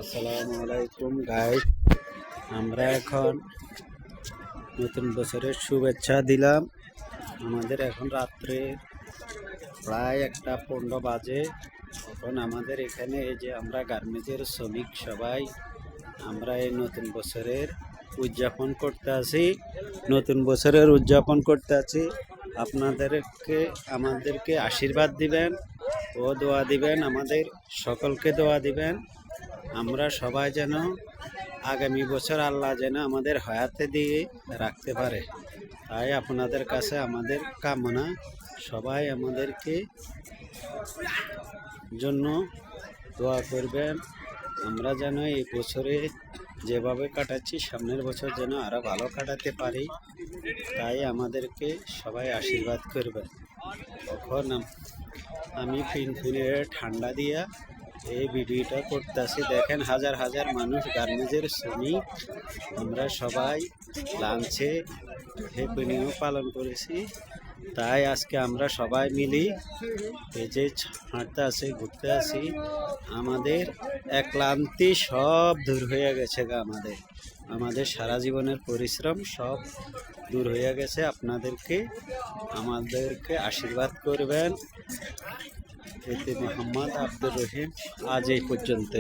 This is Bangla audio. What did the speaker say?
আসসালামু আলাইকুম গাইস, আমরা এখন নতুন বছরের শুভেচ্ছা দিলাম। আমাদের এখন রাত্রে প্রায় 1:15 বাজে। এখন আমাদের এখানে এই যে আমরা গার্মেন্টসের শ্রমিক সবাই আমরা এই নতুন বছরের উদযাপন করতে আছি। আমাদেরকে আশীর্বাদ দিবেন ও দোয়া দিবেন, আমাদের সকলকে দোয়া দিবেন। আমরা সবাই যেন আগামী বছর আল্লাহ যেন আমাদের হায়াতে দিয়ে রাখতে পারে, তাই আপনাদের কাছে আমাদের কামনা। সবাই আমাদেরকে জন্য দোয়া করবেন। আমরা যেন এই বছরে যেভাবে কাটাচ্ছি সামনের বছর যেন আরো ভালো কাটাতে পারি, তাই আমাদেরকে সবাই আশীর্বাদ করবেন। এখন আমি ফিনফিনে ঠান্ডা দিয়া এই ভিডিওটা করতেছি। দেখেন হাজার হাজার মানুষ গার্মেন্টসের শ্রমিক, আমরা সবাই লাঞ্চে হ্যাপি নিউ ইয়ার পালন করেছি। তাই আজকে আমরা সবাই মিলি এই যে হাঁটতে আসি, ঘুরতে আসি, আমাদের এক ক্লান্তি সব দূর হয়ে গেছে। আমাদের সারা জীবনের পরিশ্রম সব দূর হয়ে গেছে। আমাদেরকে আশীর্বাদ করবেন। এতে মোহাম্মদ আব্দুর রহিম, আজ এই পর্যন্ত।